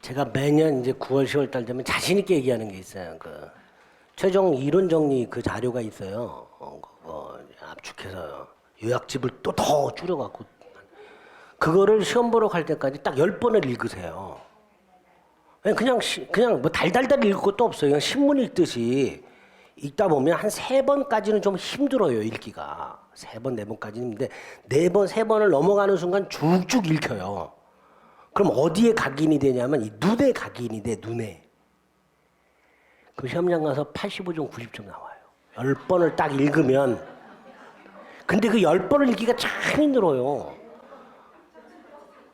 제가 매년 이제 9월, 10월 달 되면 자신 있게 얘기하는 게 있어요. 그 최종 이론 정리 그 자료가 있어요. 그거 압축해서 요약집을 또 더 줄여갖고 그거를 시험 보러 갈 때까지 딱 10번을 읽으세요. 그냥 뭐 달달달 읽을 것도 없어요. 그냥 신문 읽듯이 읽다 보면 한 3번까지는 좀 힘들어요, 읽기가. 3번, 4번까지는. 근데 4번, 3번을 넘어가는 순간 쭉쭉 읽혀요. 그럼 어디에 각인이 되냐면 이 눈에 각인이 돼, 눈에. 그 시험장 가서 85점, 90점 나와요. 10번을 딱 읽으면. 근데 그 10번을 읽기가 참 힘들어요.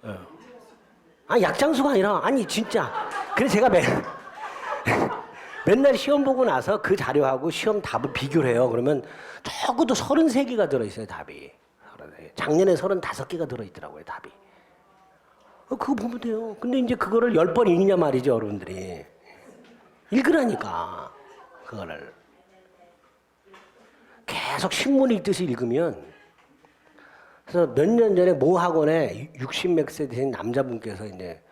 예. 아니, 약장수가 아니라, 아니, 진짜. 그래서 제가 맨날 시험 보고 나서 그 자료하고 시험 답을 비교를 해요. 그러면 적어도 33개가 들어있어요, 답이. 작년에 35개가 들어있더라고요, 답이. 그거 보면 돼요. 근데 이제 그거를 10번 읽냐 말이죠, 여러분들이. 읽으라니까, 그거를. 계속 신문 읽듯이 읽으면. 그래서 몇 년 전에 모 학원에 60몇 세 되신 남자분께서 이제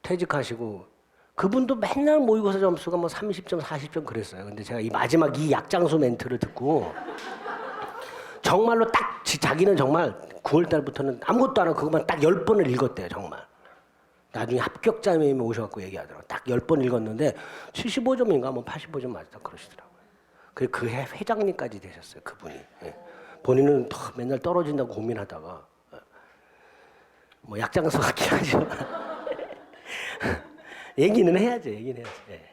퇴직하시고, 그분도 맨날 모의고사 점수가 뭐 30점, 40점 그랬어요. 근데 제가 이 마지막 이 약장수 멘트를 듣고, 정말로 딱, 자기는 정말 9월 달부터는 아무것도 안 하고 그것만 딱 10번을 읽었대요, 정말. 나중에 합격자님이 오셔갖고 얘기하더라고요. 딱 10번 읽었는데 75점인가 뭐 85점 맞다 그러시더라고요. 그 해 회장님까지 되셨어요, 그분이. 예. 본인은 맨날 떨어진다고 고민하다가 뭐 약장수 같긴 하지만 얘기는 해야죠, 얘기는 해야죠. 예.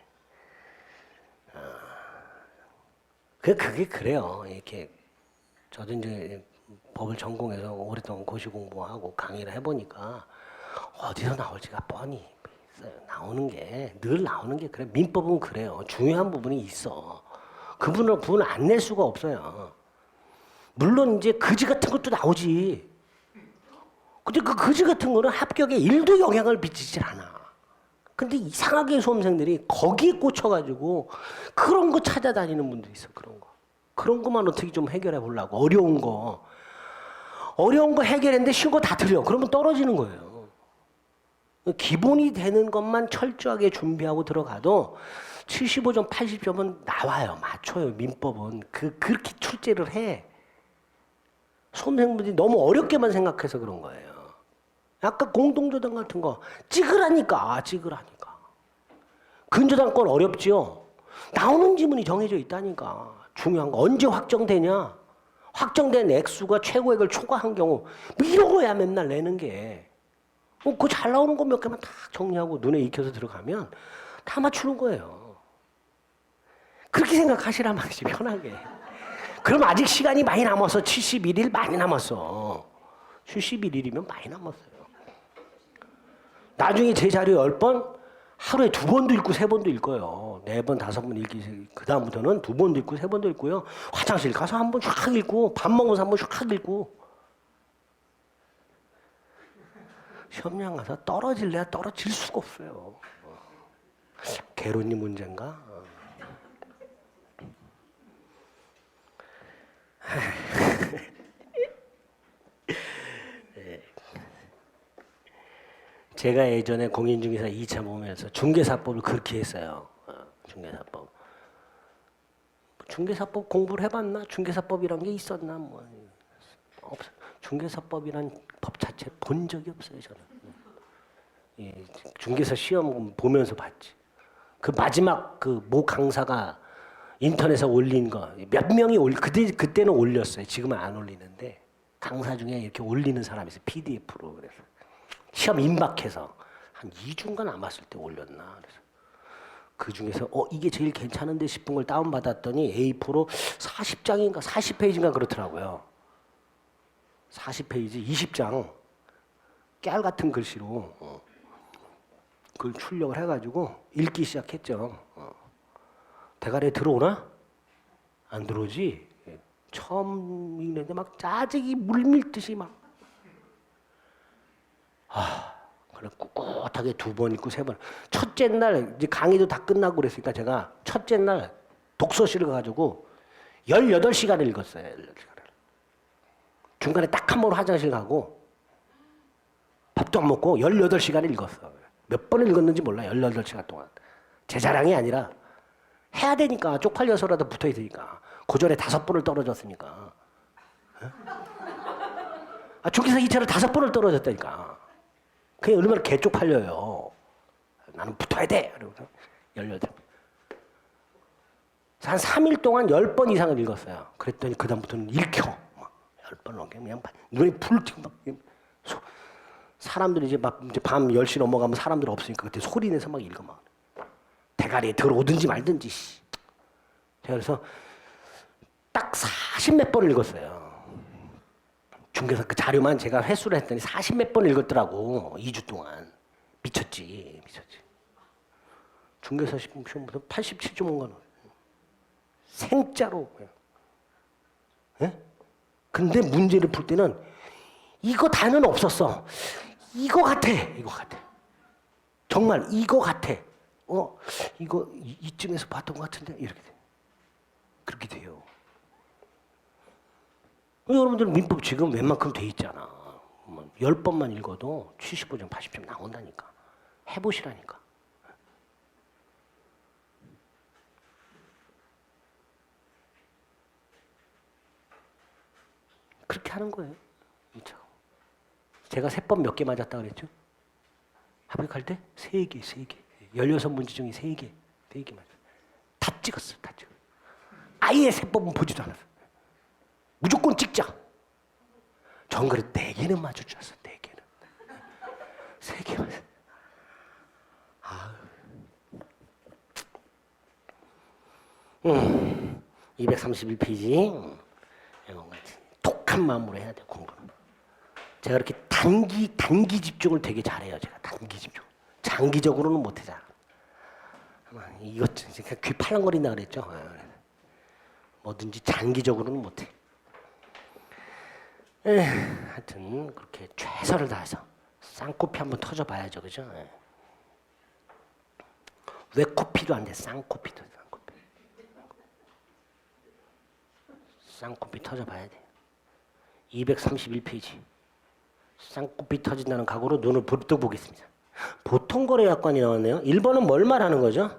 그게 그래요. 이렇게 저도 이제 법을 전공해서 오랫동안 고시 공부하고 강의를 해보니까 어디서 나올지가 뻔히 있어요. 늘 나오는 게 그래. 민법은 그래요. 중요한 부분이 있어. 그 부분을 안 낼 수가 없어요. 물론 이제 거지 같은 것도 나오지. 근데 그 거지 같은 거는 합격에 1도 영향을 미치질 않아. 근데 이상하게 수험생들이 거기에 꽂혀가지고 그런 거 찾아다니는 분들이 있어, 그런 거. 그런 것만 어떻게 좀 해결해 보려고. 어려운 거 해결했는데 쉬운 거 다 틀려. 그러면 떨어지는 거예요. 기본이 되는 것만 철저하게 준비하고 들어가도 75점, 80점은 나와요. 맞춰요, 민법은. 그렇게 출제를 해. 수험생분들이 너무 어렵게만 생각해서 그런 거예요. 아까 공동저당 같은 거 찍으라니까. 근저당권 어렵지요. 나오는 지문이 정해져 있다니까. 중요한 거 언제 확정되냐. 확정된 액수가 최고액을 초과한 경우 뭐 이런 거야 맨날 내는 게. 그거 잘 나오는 거 몇 개만 딱 정리하고 눈에 익혀서 들어가면 다 맞추는 거예요. 그렇게 생각하시란 말이지, 편하게. 그럼 아직 시간이 많이 남았어. 71일 많이 남았어. 71일이면 많이 남았어요. 나중에 제 자료 10번 하루에 2번도 읽고 3번도 읽어요. 4번, 5번 읽기. 그 다음부터는 2번도 읽고 3번도 읽고요. 화장실 가서 한 번 쫙 읽고 밥 먹으면서 한 번 쫙 읽고. 시험장 가서 떨어질래야 떨어질 수가 없어요. 개론이 문제인가? 제가 예전에 공인중개사 2차 보면서 중개사법을 그렇게 했어요. 중개사법. 중개사법 공부를 해봤나? 중개사법이란 게 있었나? 뭐 없어. 중개사법이란 법 자체 본 적이 없어요, 저는. 예, 중개사 시험 보면서 봤지. 그 마지막 그 모 강사가 인터넷에 올린 거 몇 명이 그때는 올렸어요. 지금은 안 올리는데 강사 중에 이렇게 올리는 사람이 있어요. PDF로. 그래서 시험 임박해서 한 2주인가 남았을 때 올렸나. 그래서 그 중에서 이게 제일 괜찮은데 싶은 걸 다운받았더니 A4로 40장인가 40페이지인가 그렇더라고요. 40페이지 20장 깨알 같은 글씨로 그걸 출력을 해가지고 읽기 시작했죠. 대가리에 들어오나? 안 들어오지? 처음 읽는데 막 짜증이 물밀듯이 막. 그래 꿋꿋하게 2번 읽고 3번. 첫째 날 이제 강의도 다 끝나고 그랬으니까 제가 첫째 날 독서실을 가가지고 18시간을 읽었어요. 18시간을. 중간에 딱 한 번 화장실 가고 밥도 안 먹고 18시간을 읽었어. 몇 번을 읽었는지 몰라. 18시간 동안. 제 자랑이 아니라 해야 되니까. 쪽팔려서라도 붙어야 되니까. 고전에 5번을 떨어졌으니까. 중기사 2차를 5번을 떨어졌다니까. 그게 얼마나 개쪽팔려요. 나는 붙어야 돼. 18. 한 3일 동안 10번 이상을 읽었어요. 그랬더니 그다음부터는 읽혀. 10번 넘게 그냥 눈이 불 튀고 막. 사람들이 이제 밤 10시 넘어가면 사람들 없으니까 그때 소리 내서 막 읽어 막. 대가리에 들어오든지 말든지. 제가 그래서 딱 40몇 번을 읽었어요. 중개사 그 자료만 제가 회수를 했더니 40몇 번을 읽었더라고. 2주 동안. 미쳤지. 중개사 시험 무슨 87.5만 원. 생짜로. 예? 근데 문제를 풀 때는 이거 다는 없었어. 이거 같아. 정말 이거 같아. 이거 이쯤에서 봤던 것 같은데 이렇게 돼. 그렇게 돼요. 여러분들 민법 지금 웬만큼 돼 있잖아. 10번만 읽어도 75점, 80점 나온다니까. 해보시라니까. 그렇게 하는 거예요. 제가 세법 몇 개 맞았다 그랬죠? 합격할 때 3개. 16문제 중에 3개 맞았어요. 다 찍었어. 아예 세법은 보지도 않았어. 무조건 찍자. 전 그래 4개는 맞을 줄 알았어. 4개는. 3개 맞았어. 231페이지. 독한 마음으로 해야 돼, 공부는. 제가 이렇게 단기 집중을 되게 잘해요. 제가 단기 집중. 장기적으로는 못해 잘. 이것 귀 팔랑거린다 그랬죠. 뭐든지 장기적으로는 못해. 하여튼 그렇게 최선을 다해서 쌍코피 한번 터져봐야죠, 그죠? 왜 코피도 안 돼? 쌍코피. 쌍코피 터져봐야 돼. 231페이지. 쌍코피 터진다는 각오로 눈을 부릅뜨 보겠습니다. 보통거래약관이 나왔네요. 1번은 뭘 말하는 거죠?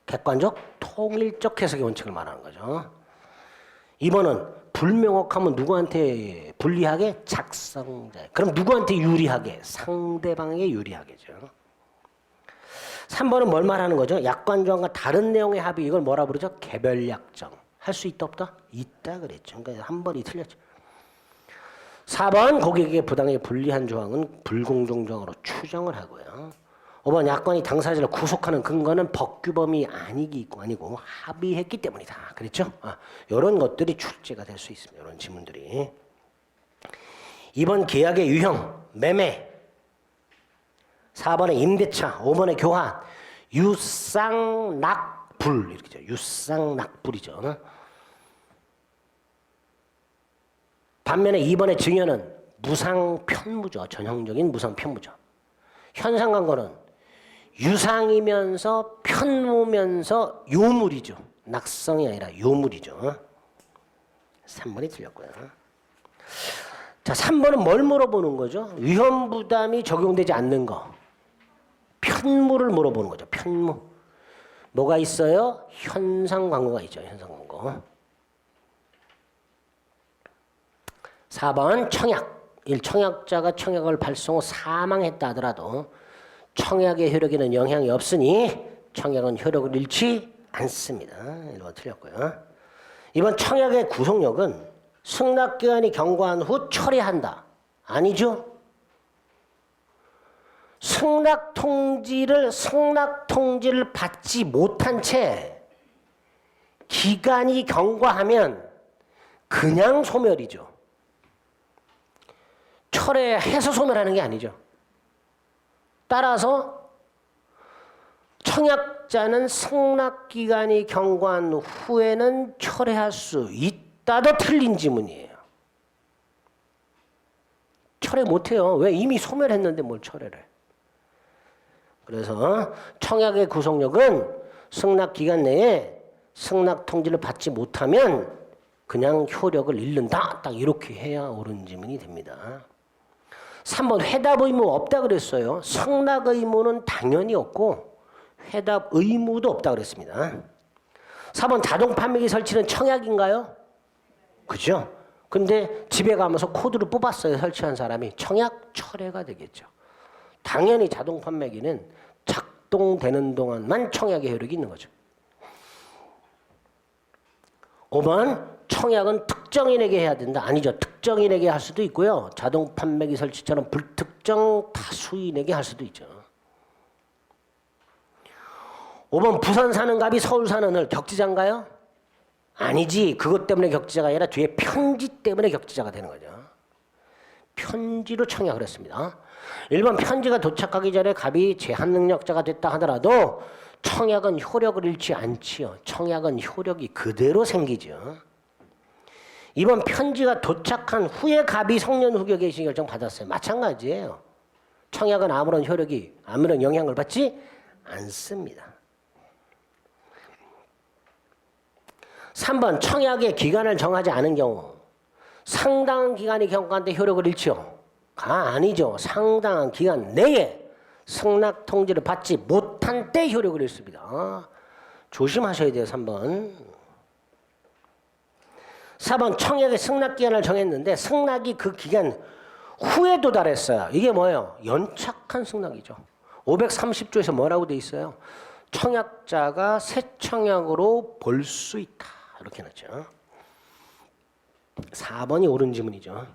객관적, 통일적 해석의 원칙을 말하는 거죠. 2번은 불명확하면 누구한테 불리하게? 작성자. 그럼 누구한테 유리하게? 상대방에게 유리하게죠. 3번은 뭘 말하는 거죠? 약관조항과 다른 내용의 합의. 이걸 뭐라 부르죠? 개별약정. 할 수 있다 없다? 있다 그랬죠. 그러니까 한 번이 틀렸죠. 4번 고객에게 부당하게 불리한 조항은 불공정 조항으로 추정을 하고요. 5번 약관이 당사자를 구속하는 근거는 법규범위 아니고 합의했기 때문이다. 그랬죠? 이런 것들이 출제가 될 수 있습니다. 이런 지문들이. 2번 계약의 유형, 매매. 4번의 임대차, 5번의 교환, 유쌍낙불 이렇게죠. 유쌍낙불이죠. 반면에 2번의 증여는 무상편무죠. 전형적인 무상편무죠. 현상관계는 유상이면서 편무면서 요물이죠. 낙성이 아니라 요물이죠. 3번이 틀렸고요. 자, 3번은 뭘 물어보는 거죠? 위험부담이 적용되지 않는 거. 편무를 물어보는 거죠. 편무. 뭐가 있어요? 현상광고가 있죠. 현상광고. 4번 청약. 청약자가 청약을 발송 후 사망했다 하더라도 청약의 효력에는 영향이 없으니 청약은 효력을 잃지 않습니다. 1번 틀렸고요. 이번 청약의 구속력은 승낙기간이 경과한 후 철회한다. 아니죠? 승낙통지를 받지 못한 채 기간이 경과하면 그냥 소멸이죠. 철회해서 소멸하는 게 아니죠. 따라서 청약자는 승낙기간이 경과한 후에는 철회할 수 있다도 틀린 지문이에요. 철회 못해요. 왜? 이미 소멸했는데 뭘 철회를 해. 그래서 청약의 구속력은 승낙기간 내에 승낙통지를 받지 못하면 그냥 효력을 잃는다. 딱 이렇게 해야 옳은 지문이 됩니다. 3번 회답 의무 없다 그랬어요. 승낙 의무는 당연히 없고 회답 의무도 없다 그랬습니다. 4번 자동 판매기 설치는 청약인가요? 그죠? 근데 집에 가면서 코드를 뽑았어요. 설치한 사람이. 청약 철회가 되겠죠. 당연히 자동 판매기는 작동되는 동안만 청약의 효력이 있는 거죠. 5번 청약은 특정인에게 해야 된다. 아니죠. 특정인에게 할 수도 있고요. 자동 판매기 설치처럼 불특정 다수인에게 할 수도 있죠. 5번 부산 사는 갑이 서울 사는 을 격지자인가요? 아니지. 그것 때문에 격지자가 아니라 뒤에 편지 때문에 격지자가 되는 거죠. 편지로 청약을 했습니다. 1번 편지가 도착하기 전에 갑이 제한 능력자가 됐다 하더라도 청약은 효력을 잃지 않지요. 청약은 효력이 그대로 생기죠. 2번 편지가 도착한 후에 갑이 성년 후교 개시 결정 받았어요. 마찬가지예요. 청약은 아무런 효력이 아무런 영향을 받지 않습니다. 3번 청약의 기간을 정하지 않은 경우 상당한 기간이 경과한데 효력을 잃지요. 아니죠. 상당한 기간 내에 승낙 통지를 받지 못한 때 효력을 잃습니다. 조심하셔야 돼요. 3번. 4번 청약의 승낙 기간을 정했는데 승낙이 그 기간 후에 도달했어요. 이게 뭐예요? 연착한 승낙이죠. 530조에서 뭐라고 돼 있어요? 청약자가 새 청약으로 볼 수 있다. 이렇게 나죠. 4번이 옳은 지문이죠.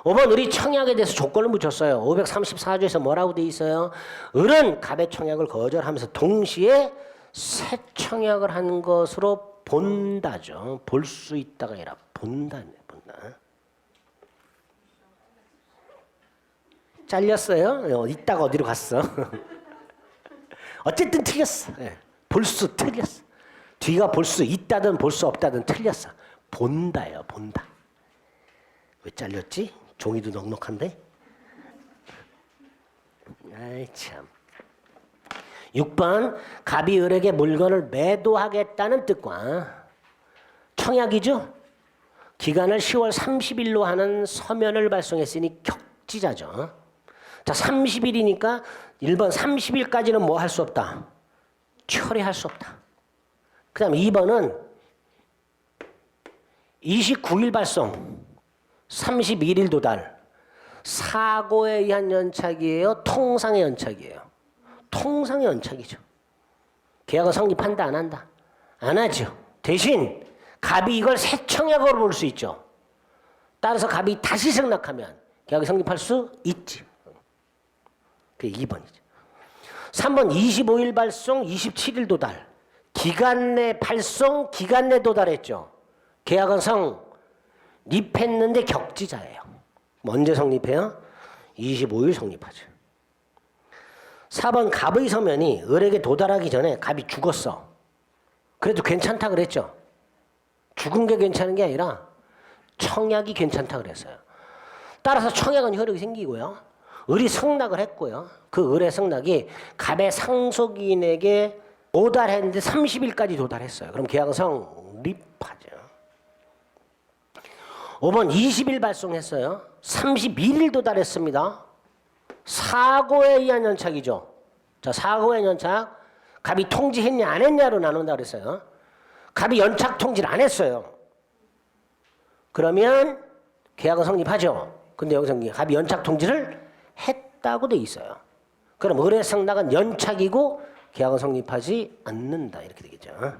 5번 을이 청약에 대해서 조건을 붙였어요. 534조에서 뭐라고 돼 있어요? 을은 갑의 청약을 거절하면서 동시에 새 청약을 한 것으로 본다죠. 볼 수 있다가 아니라 본다네. 본다. 잘렸어요? 이따가 어디로 갔어? 어쨌든 틀렸어. 네. 볼 수 틀렸어. 뒤가 볼 수 있다든 볼 수 없다든 틀렸어. 본다요. 본다. 왜 잘렸지? 종이도 넉넉한데? 아이 참. 6번 갑이 을에게 물건을 매도하겠다는 뜻과 청약이죠. 기간을 10월 30일로 하는 서면을 발송했으니 격지자죠. 자, 30일이니까 1번 30일까지는 뭐 할 수 없다. 철회할 수 없다. 그 다음 2번은 29일 발송, 31일 도달. 사고에 의한 연착이에요? 통상의 연착이에요? 통상의 연착이죠. 계약은 성립한다 안 한다? 안 하죠. 대신 갑이 이걸 새 청약으로 볼 수 있죠. 따라서 갑이 다시 승낙하면 계약이 성립할 수 있지. 그게 2번이죠. 3번 25일 발송, 27일 도달. 기간 내 발송, 기간 내 도달했죠. 계약은 성립했는데 격지자예요. 언제 성립해요? 25일 성립하죠. 4번 갑의 서면이 을에게 도달하기 전에 갑이 죽었어. 그래도 괜찮다 그랬죠. 죽은 게 괜찮은 게 아니라 청약이 괜찮다 그랬어요. 따라서 청약은 효력이 생기고요. 을이 승낙을 했고요. 그 을의 승낙이 갑의 상속인에게 도달했는데 30일까지 도달했어요. 그럼 계약은 성립하죠. 5번 20일 발송했어요. 31일 도달했습니다. 사고에 의한 연착이죠. 자, 사고에 의한 연착. 갑이 통지했냐 안 했냐로 나눈다 그랬어요. 갑이 연착 통지를 안 했어요. 그러면 계약은 성립하죠. 근데 여기서 갑이 연착 통지를 했다고 돼 있어요. 그럼 을의 승낙은 연착이고 계약은 성립하지 않는다. 이렇게 되겠죠.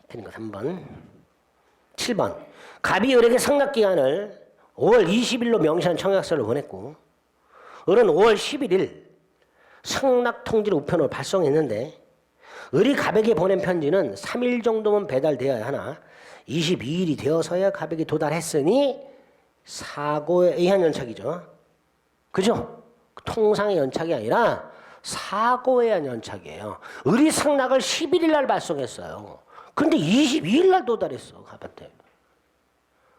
틀린 거 3번. 7번. 갑이 을에게 승낙기간을 5월 20일로 명시한 청약서를 보냈고 을은 5월 11일 승낙 통지를 우편으로 발송했는데 을이 갑에게 보낸 편지는 3일 정도면 배달되어야 하나 22일이 되어서야 갑에게 도달했으니 사고에 의한 연착이죠. 그죠? 통상의 연착이 아니라 사고에 의한 연착이에요. 을이 승낙을 11일 날 발송했어요. 근데 22일 날 도달했어. 갑한테.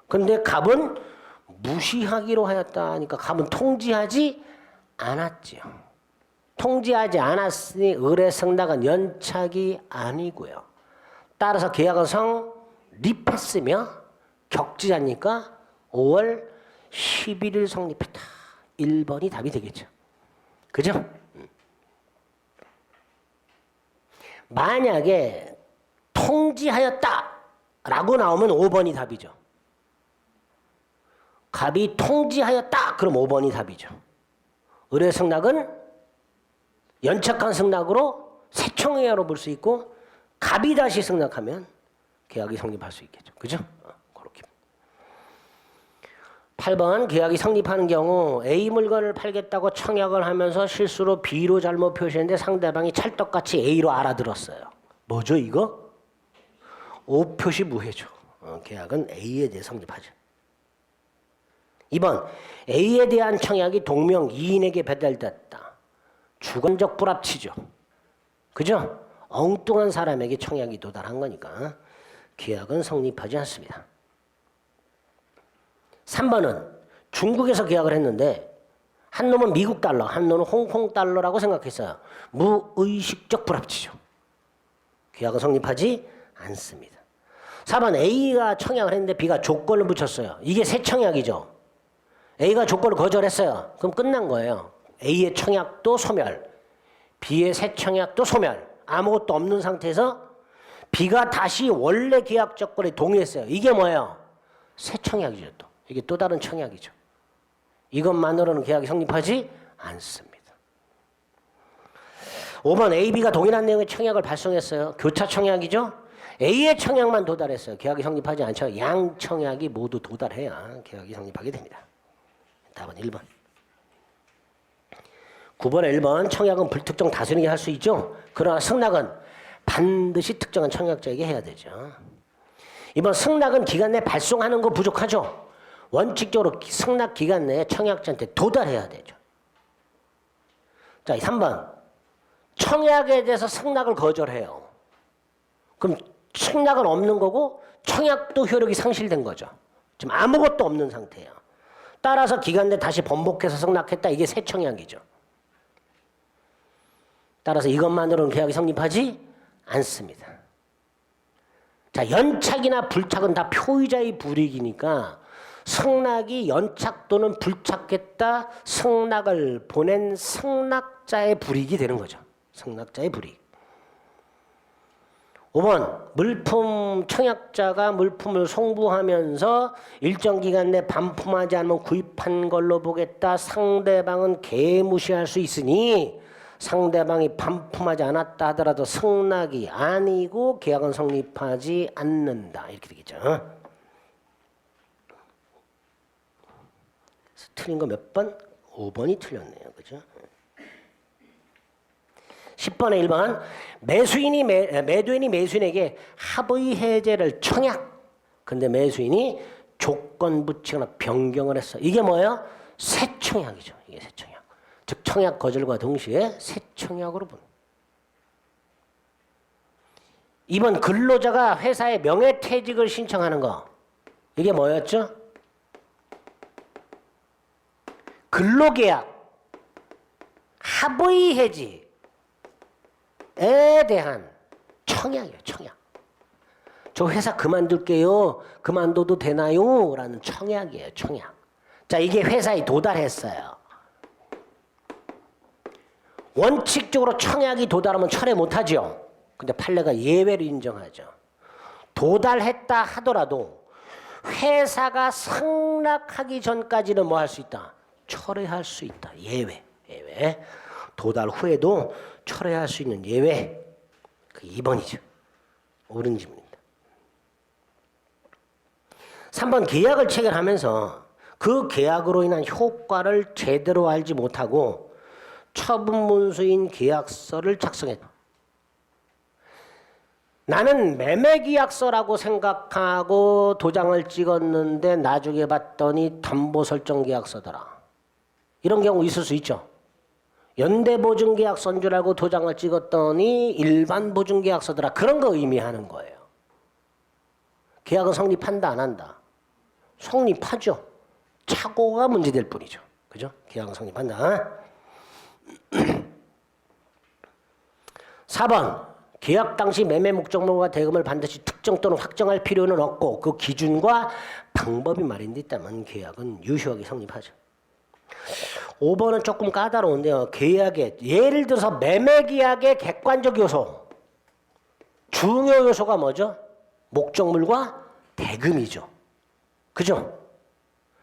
근데 갑은 무시하기로 하였다 하니까 갑은 통지하지 않았지요. 통지하지 않았으니 을의 승낙은 연착이 아니고요. 따라서 계약은 성립했으며 격지자니까 5월 11일 성립했다. 1번이 답이 되겠죠. 그죠? 만약에 통지하였다 라고 나오면 5번이 답이죠. 갑이 통지하였다 그럼 5번이 답이죠. 의뢰 승낙은 연착한 승낙으로 새청약으로 볼 수 있고 갑이 다시 승낙하면 계약이 성립할 수 있겠죠. 그죠? 그렇게. 8번 계약이 성립하는 경우 A 물건을 팔겠다고 청약을 하면서 실수로 B로 잘못 표시했는데 상대방이 찰떡같이 A로 알아들었어요. 뭐죠 이거? 오표시 무효죠. 계약은 A에 대해 성립하죠. 2번 A에 대한 청약이 동명 2인에게 배달됐다. 주관적 불합치죠. 그죠? 엉뚱한 사람에게 청약이 도달한 거니까 계약은 성립하지 않습니다. 3번은 중국에서 계약을 했는데 한 놈은 미국 달러, 한 놈은 홍콩 달러라고 생각했어요. 무의식적 불합치죠. 계약은 성립하지 않습니다. 4번 A가 청약을 했는데 B가 조건을 붙였어요. 이게 새 청약이죠. A가 조건을 거절했어요. 그럼 끝난 거예요. A의 청약도 소멸, B의 새 청약도 소멸. 아무것도 없는 상태에서 B가 다시 원래 계약 조건에 동의했어요. 이게 뭐예요? 새 청약이죠. 또. 이게 또 다른 청약이죠. 이것만으로는 계약이 성립하지 않습니다. 5번 A, B가 동일한 내용의 청약을 발송했어요. 교차 청약이죠. A의 청약만 도달했어요. 계약이 성립하지 않죠. 양 청약이 모두 도달해야 계약이 성립하게 됩니다. 답은 1번. 9번에 1번 청약은 불특정 다수에게 할 수 있죠. 그러나 승낙은 반드시 특정한 청약자에게 해야 되죠. 이번 승낙은 기간 내에 발송하는 거 부족하죠. 원칙적으로 승낙 기간 내에 청약자한테 도달해야 되죠. 자, 3번 청약에 대해서 승낙을 거절해요. 그럼 승낙은 없는 거고 청약도 효력이 상실된 거죠. 지금 아무것도 없는 상태예요. 따라서 기간 내에 다시 번복해서 승낙했다. 이게 새 청약이죠. 따라서 이것만으로는 계약이 성립하지 않습니다. 자, 연착이나 불착은 다 표의자의 불이익이니까 승낙이 연착 또는 불착했다 승낙을 보낸 승낙자의 불이익이 되는 거죠. 승낙자의 불이익. 5번 물품 청약자가 물품을 송부하면서 일정 기간 내 반품하지 않으면 구입한 걸로 보겠다. 상대방은 개무시할 수 있으니 상대방이 반품하지 않았다 하더라도 승낙이 아니고 계약은 성립하지 않는다. 이렇게 되겠죠. 틀린 거 몇 번? 5번이 틀렸네요. 그죠? 10번에 1번 매도인이 매수인에게 합의 해제를 청약. 근데 매수인이 조건 붙이거나 변경을 했어. 이게 뭐예요? 새 청약이죠. 이게 새 청약. 즉 청약 거절과 동시에 새 청약으로 본. 2번 근로자가 회사에 명예퇴직을 신청하는 거. 이게 뭐였죠? 근로계약 합의 해지에 대한 청약이에요. 청약. 저 회사 그만둘게요. 그만둬도 되나요? 라는 청약이에요. 청약. 자, 이게 회사에 도달했어요. 원칙적으로 청약이 도달하면 철회 못하죠. 근데 판례가 예외를 인정하죠. 도달했다 하더라도 회사가 상락하기 전까지는 뭐 할 수 있다? 철회할 수 있다. 예외. 도달 후에도 철회할 수 있는 예외. 그 2번이죠. 옳은 질문입니다. 3번 계약을 체결하면서 그 계약으로 인한 효과를 제대로 알지 못하고 처분문서인 계약서를 작성했다. 나는 매매계약서라고 생각하고 도장을 찍었는데 나중에 봤더니 담보설정계약서더라. 이런 경우 있을 수 있죠. 연대보증계약서인 줄 알고 도장을 찍었더니 일반보증계약서더라. 그런 거 의미하는 거예요. 계약은 성립한다 안 한다? 성립하죠. 착오가 문제될 뿐이죠. 그죠? 계약은 성립한다. 4번 계약 당시 매매 목적물과 대금을 반드시 특정 또는 확정할 필요는 없고 그 기준과 방법이 마련돼 있다면 계약은 유효하게 성립하죠. 5번은 조금 까다로운데요. 계약의 예를 들어서 매매 계약의 객관적 요소 중요 요소가 뭐죠? 목적물과 대금이죠. 그죠?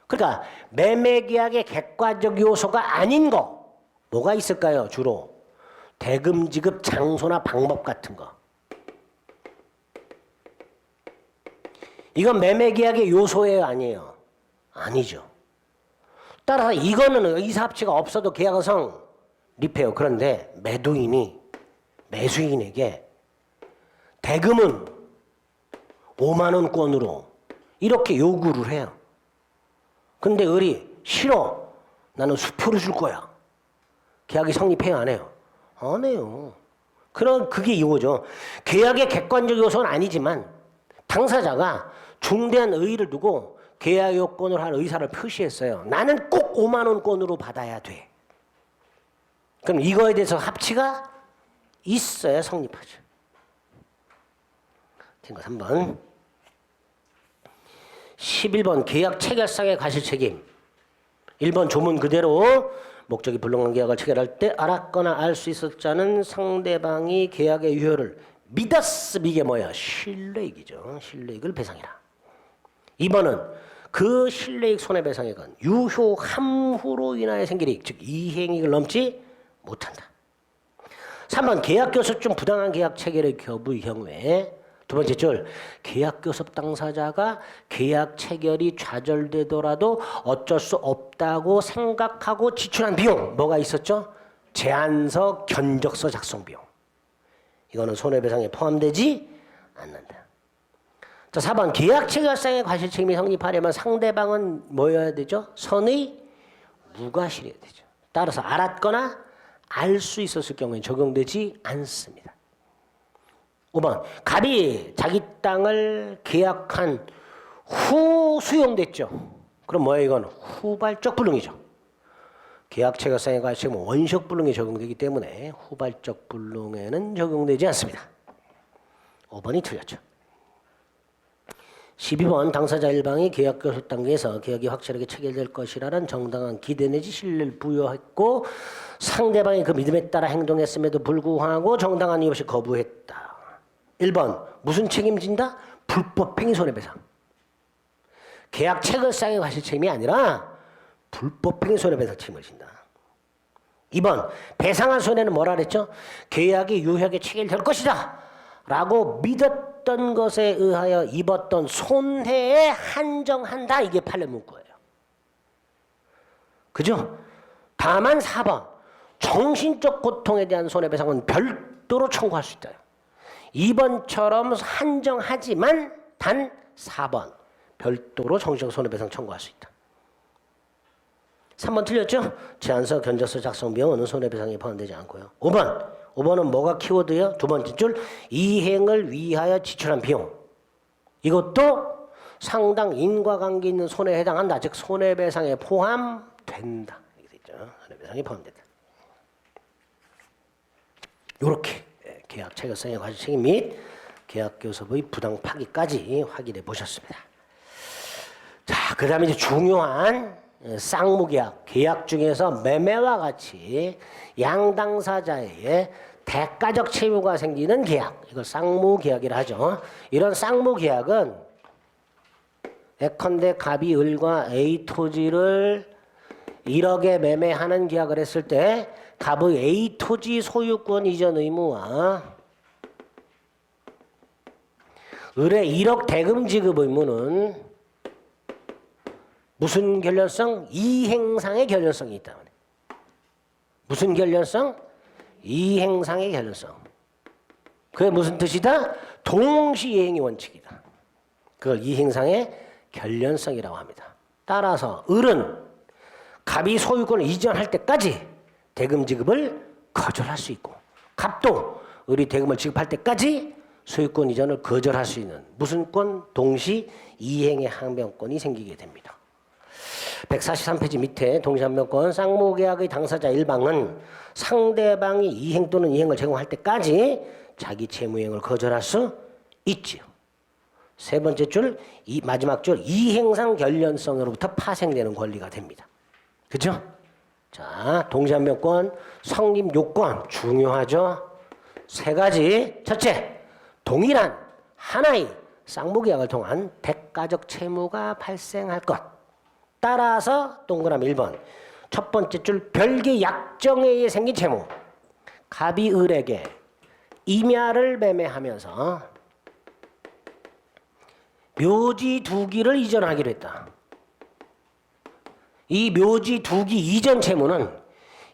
그러니까 매매 계약의 객관적 요소가 아닌 거 뭐가 있을까요? 주로 대금 지급 장소나 방법 같은 거. 이건 매매 계약의 요소예요, 아니에요? 아니죠. 따라서 이거는 의사합치가 없어도 계약은 성립해요. 그런데 매도인이 매수인에게 대금은 5만 원권으로 이렇게 요구를 해요. 근데 을이 싫어. 나는 수표를 줄 거야. 계약이 성립해요, 안 해요? 안 해요. 그럼 그게 이거죠. 계약의 객관적 요소는 아니지만 당사자가 중대한 의의를 두고 계약 요건을 할 의사를 표시했어요. 나는 꼭 5만 원권으로 받아야 돼. 그럼 이거에 대해서 합치가 있어야 성립하죠. 친구 3번. 11번 계약 체결상의 과실책임. 1번 조문 그대로 목적이 불능한 계약을 체결할 때 알았거나 알 수 있었을 자는 상대방이 계약의 유효를 믿었음. 이게 뭐야? 신뢰익이죠. 신뢰익을 배상해라. 2번은 그 신뢰익 손해배상액은 유효 함후로 인하여 생길 이익, 즉 이행익을 넘지 못한다. 3번 계약교섭 중 부당한 계약 체결의 거부의 경우에 두 번째 줄 계약교섭 당사자가 계약 체결이 좌절되더라도 어쩔 수 없다고 생각하고 지출한 비용 뭐가 있었죠? 제안서, 견적서 작성 비용. 이거는 손해배상에 포함되지 않는다. 자, 4번 계약 체결상의 과실책임이 성립하려면 상대방은 뭐여야 되죠? 선의 무과실이어야 되죠. 따라서 알았거나 알 수 있었을 경우에 적용되지 않습니다. 5번 갑이 자기 땅을 계약한 후 수용됐죠. 그럼 뭐예요? 이건 후발적 불능이죠. 계약 체결상의 과실책임은 원시적 불능에 적용되기 때문에 후발적 불능에는 적용되지 않습니다. 5번이 틀렸죠. 12번 당사자 일방이 계약 교섭 단계에서 계약이 확실하게 체결될 것이라는 정당한 기대 내지 신뢰를 부여했고 상대방이 그 믿음에 따라 행동했음에도 불구하고 정당한 이유 없이 거부했다. 1번 무슨 책임진다? 불법행위 손해배상. 계약 체결상의 과실책임이 아니라 불법행위 손해배상 책임을 진다. 2번 배상한 손해는 뭐라 그랬죠? 계약이 유효하게 체결될 것이다 라고 믿었던 것에 의하여 입었던 손해에 한정한다. 이게 판례 문구예요. 그죠? 다만 4번 정신적 고통에 대한 손해배상은 별도로 청구할 수 있다. 2번처럼 한정하지만 단 4번 별도로 정신적 손해배상 청구할 수 있다. 3번 틀렸죠? 제안서, 견적서 작성 비용은 손해배상에 포함되지 않고요. 5번은 뭐가 키워드예요? 두 번째 줄 이행을 위하여 지출한 비용. 이것도 상당 인과관계 있는 손해에 해당한다. 즉 손해배상에 포함된다. 이렇게 되죠. 손해배상에 포함된다. 이렇게 계약 체결상의 과실책임 및 계약교섭의 부당 파기까지 확인해 보셨습니다. 자, 그 다음에 이제 중요한 쌍무계약, 계약 중에서 매매와 같이 양당사자의 대가적 채무가 생기는 계약, 이걸 쌍무계약이라 하죠. 이런 쌍무계약은 예컨대 갑이 을과 A 토지를 1억에 매매하는 계약을 했을 때 갑의 A 토지 소유권 이전 의무와 을의 1억 대금 지급 의무는 무슨 결렬성? 이행상의 결렬성이 있다. 무슨 결렬성? 이행상의 결렬성. 그게 무슨 뜻이다? 동시이행의 원칙이다. 그걸 이행상의 결렬성이라고 합니다. 따라서 을은 갑이 소유권을 이전할 때까지 대금 지급을 거절할 수 있고 갑도 을이 대금을 지급할 때까지 소유권 이전을 거절할 수 있는 무슨 권? 동시이행의 항변권이 생기게 됩니다. 143페이지 밑에 동시항변권 쌍무계약의 당사자 일방은 상대방이 이행 또는 이행을 제공할 때까지 자기 채무행을 거절할 수 있지요. 세 번째 줄, 이 마지막 줄 이행상 결련성으로부터 파생되는 권리가 됩니다. 그죠? 자, 동시한명권 성립 요건 중요하죠. 세 가지. 첫째, 동일한 하나의 쌍무계약을 통한 대가적 채무가 발생할 것. 따라서 동그라미 1번. 첫 번째 줄 별개 약정에 의해 생긴 채무. 갑이 을에게 임야를 매매하면서 묘지 2기를 이전하기로 했다. 이 묘지 2기 이전 채무는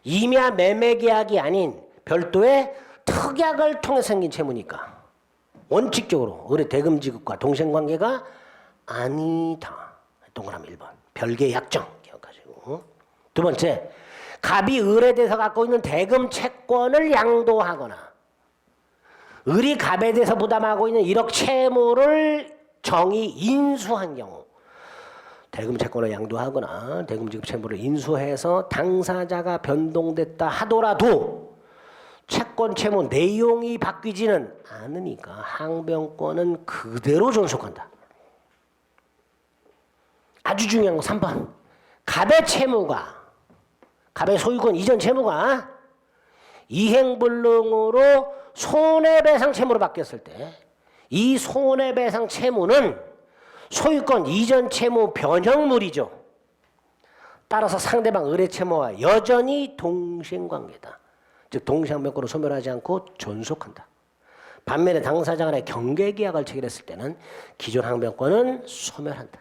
임야 매매 계약이 아닌 별도의 특약을 통해 생긴 채무니까 원칙적으로 을의 대금 지급과 동생관계가 아니다. 동그라미 1번. 별개 약정 기억하시고. 두 번째, 갑이 을에 대해서 갖고 있는 대금 채권을 양도하거나 을이 갑에 대해서 부담하고 있는 1억 채무를 정의 인수한 경우, 대금 채권을 양도하거나 대금 지급 채무를 인수해서 당사자가 변동됐다 하더라도 채권 채무 내용이 바뀌지는 않으니까 항변권은 그대로 존속한다. 아주 중요한 거 3번. 갑의 채무가, 갑의 소유권 이전 채무가 이행불능으로 손해배상 채무로 바뀌었을 때 이 손해배상 채무는 소유권 이전 채무 변형물이죠. 따라서 상대방 을의 채무와 여전히 동생관계다. 즉 동시항변권을 소멸하지 않고 존속한다. 반면에 당사자 간의 경계계약을 체결했을 때는 기존 항변권은 소멸한다.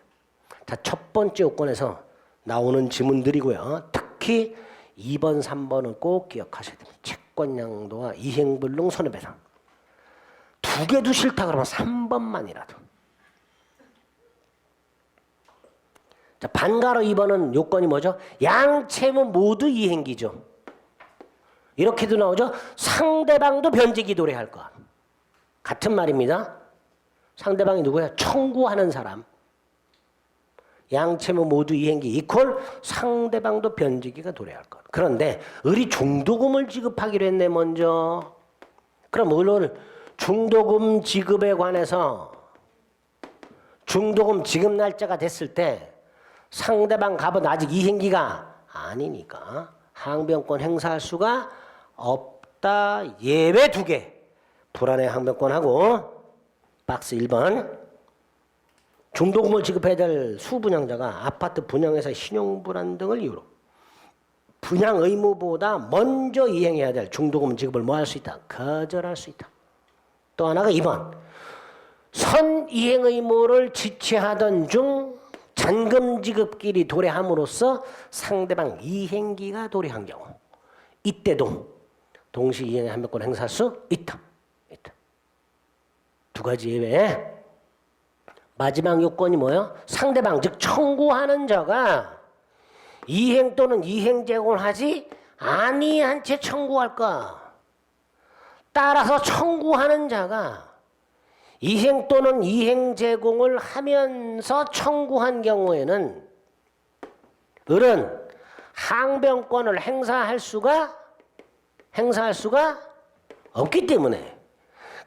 자, 첫 번째 요건에서 나오는 지문들이고요. 특히 2번, 3번은 꼭 기억하셔야 됩니다. 채권양도와 이행불능 손해배상. 두 개도 싫다 그러면 3번만이라도. 자, 반가로 2번은 요건이 뭐죠? 양채무 모두 이행기죠. 이렇게도 나오죠. 상대방도 변제기 도래할 것. 같은 말입니다. 상대방이 누구야? 청구하는 사람. 양채무 모두 이행기 이퀄 상대방도 변제기가 도래할 것. 그런데 을이 중도금을 지급하기로 했네 먼저. 그럼 을은 중도금 지급에 관해서 중도금 지급 날짜가 됐을 때 상대방 갑은 아직 이행기가 아니니까 항변권 행사할 수가 없다. 예외 2개. 불안해 항변권하고 박스 1번. 중도금을 지급해야 될 수분양자가 아파트 분양회사 신용불안 등을 이유로 분양 의무보다 먼저 이행해야 될 중도금 지급을 뭐 할 수 있다? 거절할 수 있다. 또 하나가 2번. 선이행 의무를 지체하던 중 잔금 지급길이 도래함으로써 상대방 이행기가 도래한 경우 이때도 동시 이행의 항변권 행사할 수 있다. 두 가지 예외. 마지막 요건이 뭐예요? 상대방 즉 청구하는 자가 이행 또는 이행 제공을 하지 아니한 채 청구할까? 따라서 청구하는 자가 이행 또는 이행 제공을 하면서 청구한 경우에는 을은 항변권을 행사할 수가 없기 때문에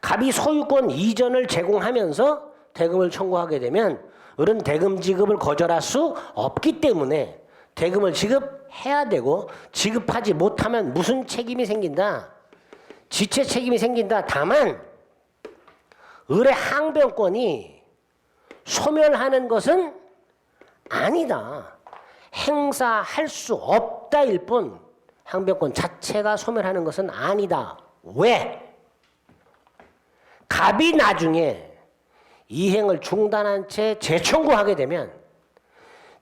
갑이 소유권 이전을 제공하면서 대금을 청구하게 되면 을은 대금 지급을 거절할 수 없기 때문에 대금을 지급해야 되고 지급하지 못하면 무슨 책임이 생긴다? 지체 책임이 생긴다. 다만 을의 항변권이 소멸하는 것은 아니다. 행사할 수 없다일 뿐 항변권 자체가 소멸하는 것은 아니다. 왜? 갑이 나중에 이행을 중단한 채 재청구하게 되면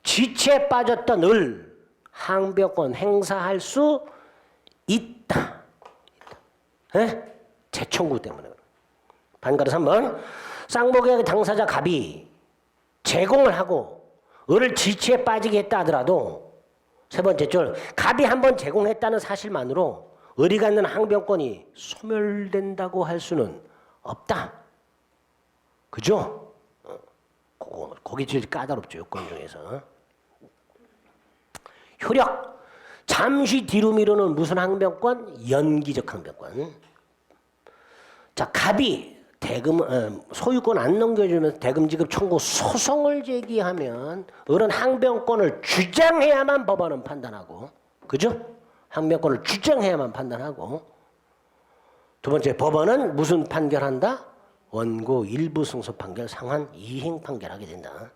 지체에 빠졌던 을 항변권 행사할 수 있다. 재청구 때문에. 반가로 3번. 쌍무계약의 당사자 갑이 제공을 하고 을을 지체에 빠지게 했다 하더라도 세 번째 줄 갑이 한번 제공했다는 사실만으로 을이 갖는 항변권이 소멸된다고 할 수는 없다. 그죠? 거기 제일 까다롭죠. 요건 중에서. 효력. 잠시 뒤로 미루는 무슨 항변권? 연기적 항변권. 자, 갑이 대금 소유권 안 넘겨주면서 대금 지급 청구 소송을 제기하면 어른 항변권을 주장해야만 법원은 판단하고, 그죠? 항변권을 주장해야만 판단하고, 두 번째 법원은 무슨 판결한다? 원고 일부 승소 판결 상한 이행 판결하게 된다.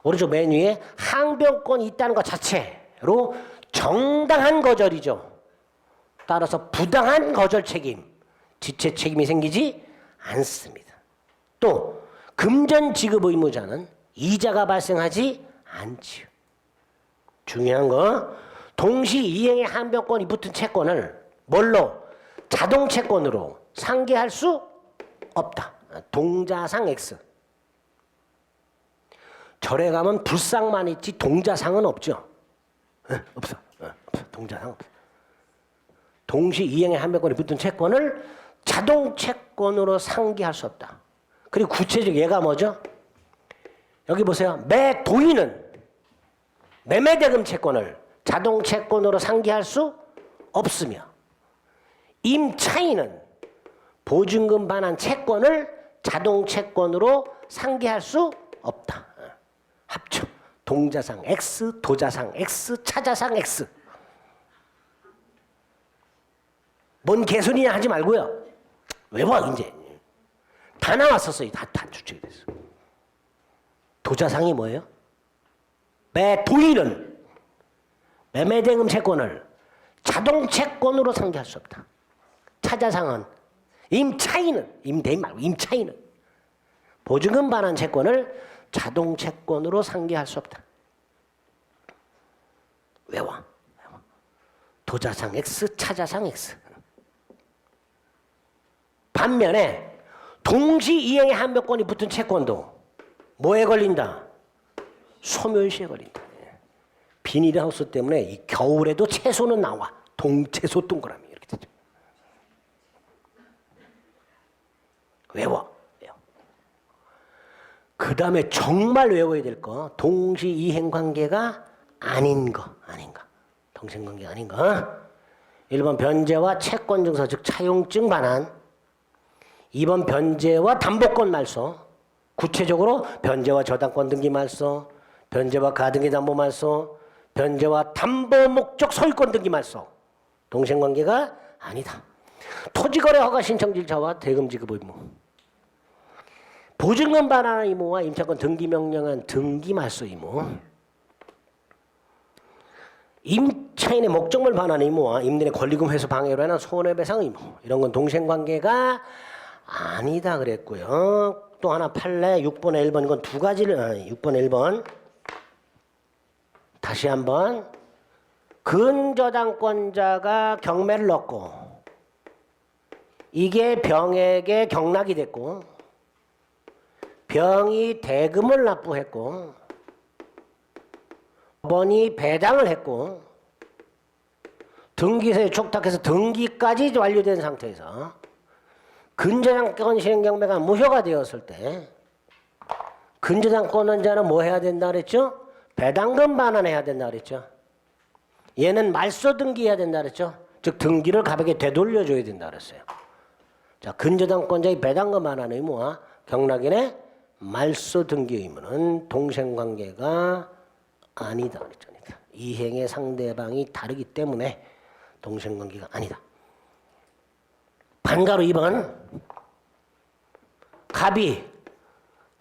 오른쪽 맨 위에 항변권이 있다는 것 자체로 정당한 거절이죠. 따라서 부당한 거절 책임, 지체 책임이 생기지 않습니다. 또 금전 지급 의무자는 이자가 발생하지 않지요. 중요한 거, 동시 이행의 항변권이 붙은 채권을 뭘로? 자동 채권으로 상계할 수 없다. 동자상 X. 절에 가면 불상만 있지 동자상은 없죠. 없어. 동자상 없어. 동시 이행의 항변권이 붙은 채권을 자동 채권으로 상기할 수 없다. 그리고 구체적 예가 뭐죠? 여기 보세요. 매 도인은 매매대금 채권을 자동 채권으로 상기할 수 없으며, 임차인은 보증금 반환 채권을 자동 채권으로 상기할 수 없다. 합쳐. 동자상 X, 도자상 X, 차자상 X. 뭔 개소리냐 하지 말고요. 외워 이제. 다 나왔었어요. 다 추측이 됐어. 도자상이 뭐예요? 매 도인은 매매대금 채권을 자동 채권으로 상기할 수 없다. 차자상은 임차인은, 임대인 말고 임차인은 보증금 반환 채권을 자동 채권으로 상기할 수 없다. 외워. 도자상 X, 차자상 X. 반면에 동시 이행의 항변권이 붙은 채권도 뭐에 걸린다? 소멸시에 걸린다. 비닐하우스 때문에 이 겨울에도 채소는 나와. 동채소 동그라미 이렇게 되죠. 외워. 그 다음에 정말 외워야 될 거, 동시 이행 관계가 아닌 거, 아닌가. 동생관계가 아닌 거. 1번 변제와 채권 증서, 즉 차용증 반환. 2번 변제와 담보권 말소. 구체적으로 변제와 저당권 등기 말소, 변제와 가등기 담보 말소, 변제와 담보 목적 소유권 등기 말소. 동생관계가 아니다. 토지거래 허가 신청 절차와 대금 지급 의무. 보증금 반환 의무와 임차권 등기 명령한 등기 말소 의무. 임차인의 목적물 반환 의무와 임대인의 권리금 회수 방해로 인한 손해배상 의무. 이런 건 동생관계가 아니다 그랬고요. 또 하나 판례 6번에 1번, 이건 두 가지를 6번에 1번 다시 한번, 근저당권자가 경매를 넣고 이게 병에게 경락이 됐고 병이 대금을 납부했고 법원이 배당을 했고 등기소에 촉탁해서 등기까지 완료된 상태에서 근저당권 시행 경매가 무효가 되었을 때 근저당권자는 뭐 해야 된다 그랬죠? 배당금 반환해야 된다 그랬죠. 얘는 말소 등기해야 된다 그랬죠. 즉 등기를 가볍게 되돌려줘야 된다 그랬어요. 자, 근저당권자의 배당금 반환 의무와 경락인의 말소 등기 의무는 동생관계가 아니다 그랬죠. 이행의 상대방이 다르기 때문에 동생관계가 아니다. 반가로 2번, 갑이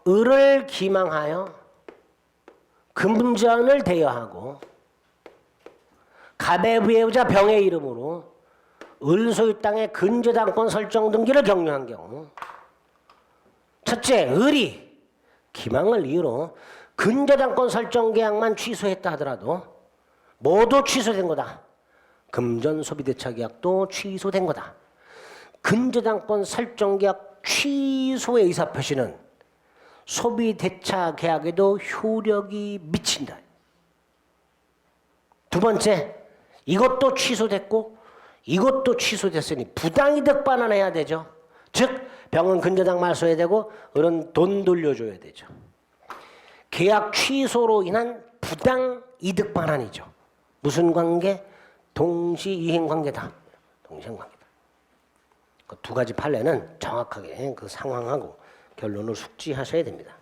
을을 기망하여 금전을 대여하고 갑의 배우자 병의 이름으로 을 소유 땅의 근저당권 설정 등기를 경료한 경우, 첫째, 을이 기망을 이유로 근저당권 설정 계약만 취소했다 하더라도 모두 취소된 거다. 금전 소비대차 계약도 취소된 거다. 근저당권 설정 계약 취소의 의사표시는 소비대차 계약에도 효력이 미친다. 두 번째, 이것도 취소됐고 이것도 취소됐으니 부당이득 반환해야 되죠. 즉 병은 근저당 말소해야 되고 을은 돈 돌려줘야 되죠. 계약 취소로 인한 부당이득 반환이죠. 무슨 관계? 동시이행 관계다. 동시이행 관계다. 그 두 가지 판례는 정확하게 그 상황하고 결론을 숙지하셔야 됩니다.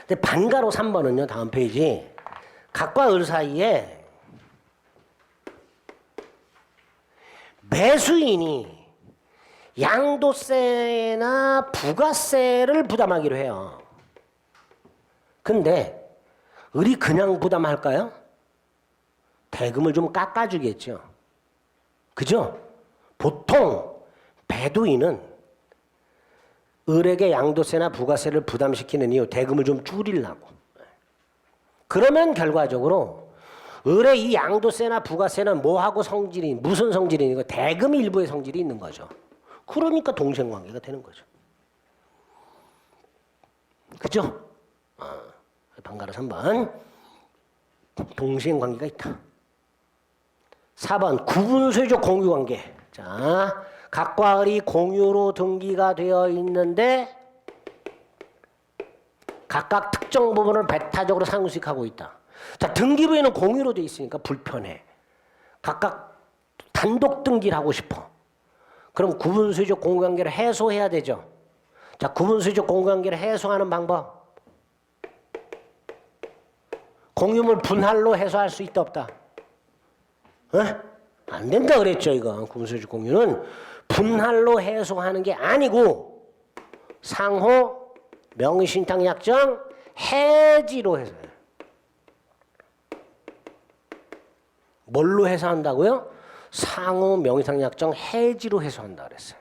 근데 반가로 3번은요. 다음 페이지. 각과 을 사이에 매수인이 양도세나 부가세를 부담하기로 해요. 근데 을이 그냥 부담할까요? 대금을 좀 깎아주겠죠. 그죠? 보통 배도인은 을에게 양도세나 부가세를 부담시키는 이유 대금을 좀 줄이려고. 그러면 결과적으로 을의 이 양도세나 부가세는 뭐하고 성질이 무슨 성질이 있는 거? 대금 일부의 성질이 있는 거죠. 그러니까 동생관계가 되는 거죠. 그죠? 반가로 3번 동생관계가 있다. 4번 구분소유적 공유관계. 자, 각과 을이 공유로 등기가 되어 있는데 각각 특정 부분을 배타적으로 상수익하고 있다. 자, 등기부에는 공유로 되어 있으니까 불편해. 각각 단독 등기를 하고 싶어. 그럼 구분소유적 공유관계를 해소해야 되죠. 자, 구분소유적 공유관계를 해소하는 방법. 공유물 분할로 해소할 수 있다 없다? 안 된다 그랬죠. 이거 구분소유적 공유는 분할로 해소하는 게 아니고 상호 명의신탁약정 해지로 해서요. 뭘로 해소한다고요? 상호 명의신탁약정 해지로 해소한다 그랬어요.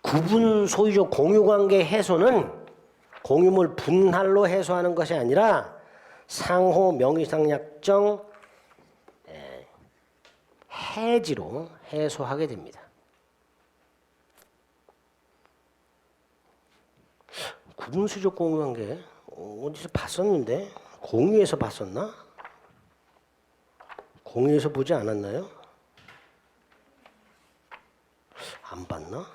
구분소유적 공유관계 해소는 공유물 분할로 해소하는 것이 아니라 상호 명의신탁약정 해지로 해소하게 됩니다. 구분수적 공유관계 어디서 봤었는데 공유에서 봤었나? 공유에서 보지 않았나요? 안 봤나?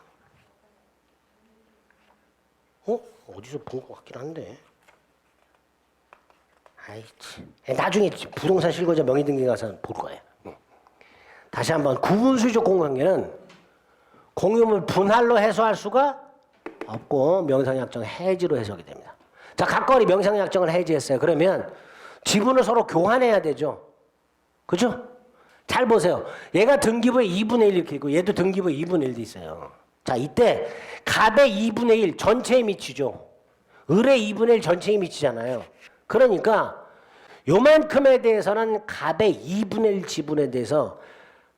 어디서 본 것 같긴 한데. 아이치. 나중에 부동산 실거주자 명의등기 가서 볼 거예요. 다시 한번 구분수적 공유관계는 공유물 분할로 해소할 수가 없고 명의상약정 해지로 해소하게 됩니다. 자, 각거리 명의상약정을 해지했어요. 그러면 지분을 서로 교환해야 되죠. 그죠? 잘 보세요. 얘가 등기부에 2분의 1 이렇게 있고 얘도 등기부에 2분의 1도 있어요. 자, 이때 갑의 2분의 1 전체에 미치죠. 을의 2분의 1 전체에 미치잖아요. 그러니까 요만큼에 대해서는 갑의 2분의 1 지분에 대해서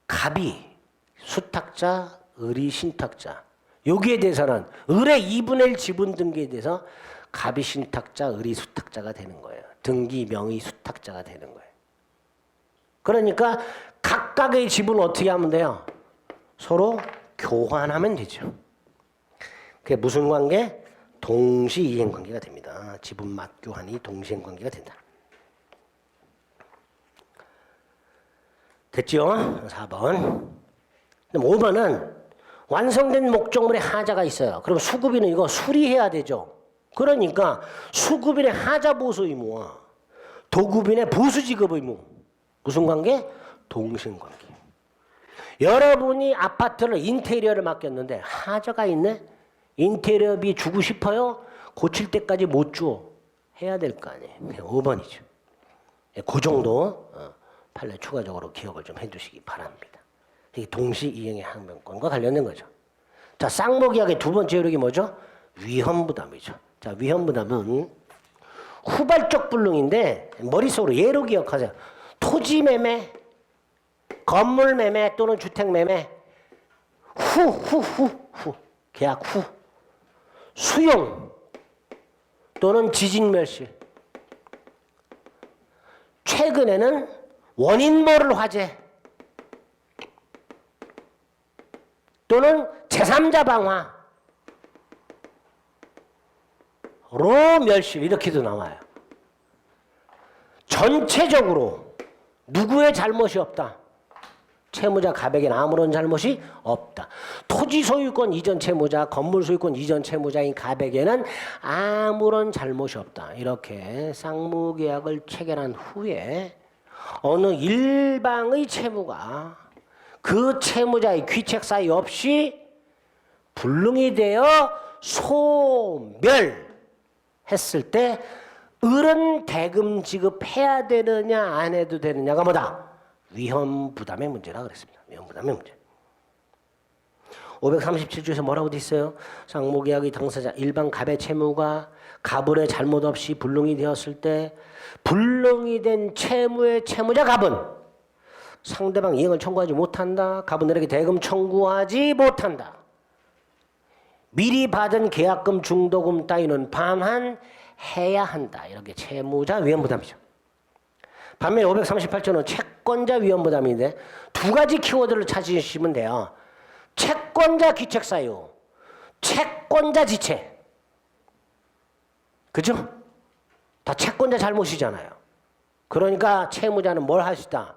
갑이 수탁자, 을이 신탁자. 여기에 대해서는 을의 2분의 1 지분 등기에 대해서 갑이 신탁자, 을이 수탁자가 되는 거예요. 등기 명의 수탁자가 되는 거예요. 그러니까 각각의 지분을 어떻게 하면 돼요? 서로 교환하면 되죠. 그게 무슨 관계? 동시이행관계가 됩니다. 지분 맞교환이 동시이행관계가 된다. 됐죠? 4번. 5번은 완성된 목적물에 하자가 있어요. 그럼 수급인은 이거 수리해야 되죠. 그러니까 수급인의 하자 보수 의무와 도급인의 보수 지급 의무. 무슨 관계? 동시관계. 여러분이 아파트를 인테리어를 맡겼는데 하자가 있네? 인테리어비 주고 싶어요? 고칠 때까지 못 줘. 해야 될 거 아니에요. 5번이죠. 그 정도 판례 추가적으로 기억을 좀 해주시기 바랍니다. 이게 동시이행의 항변권과 관련된 거죠. 자, 쌍목이야기의 두 번째 요력이 뭐죠? 위험부담이죠. 자, 위험부담은 후발적 불능인데 머릿속으로 예로 기억하세요. 토지 매매, 건물 매매 또는 주택 매매 후 계약 후 수용 또는 지진 멸실 최근에는 원인 모를 화재 또는 제3자 방화로 멸실 이렇게도 나와요. 전체적으로 누구의 잘못이 없다. 채무자 갑에게는 아무런 잘못이 없다. 토지 소유권 이전 채무자, 건물 소유권 이전 채무자인 갑에게는 아무런 잘못이 없다. 이렇게 쌍무계약을 체결한 후에 어느 일방의 채무가 그 채무자의 귀책 사유 없이 불능이 되어 소멸했을 때 을은 대금 지급해야 되느냐 안 해도 되느냐가 뭐다? 위험 부담의 문제라 그랬습니다. 위험 부담의 문제. 537조에서 뭐라고 돼 있어요? 상모계약의 당사자 일반 갑의 채무가 갑을의 잘못 없이 불능이 되었을 때 불능이 된 채무의 채무자 갑은 상대방 이행을 청구하지 못한다. 갑은 을에게 대금 청구하지 못한다. 미리 받은 계약금 중도금 따위는 반환해야 한다. 이렇게 채무자 위험부담이죠. 반면에 538조는 채권자 위험부담인데 두 가지 키워드를 찾으시면 돼요. 채권자 귀책사유, 채권자 지체. 그죠? 다 채권자 잘못이잖아요. 그러니까 채무자는 뭘 할 수 있다?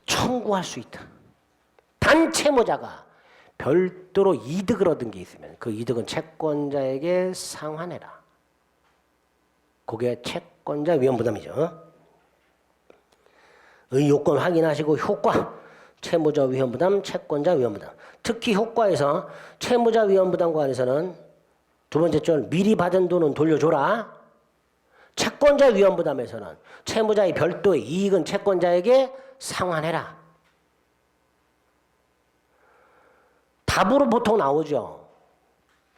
청구할 수 있다. 단 채무자가 별도로 이득을 얻은 게 있으면 그 이득은 채권자에게 상환해라. 그게 채권자 위험부담이죠. 의 요건 확인하시고 효과, 채무자 위험부담, 채권자 위험부담. 특히 효과에서 채무자 위험부담 관해서는 두 번째 줄 미리 받은 돈은 돌려줘라. 채권자 위험부담에서는 채무자의 별도의 이익은 채권자에게 상환해라. 답으로 보통 나오죠.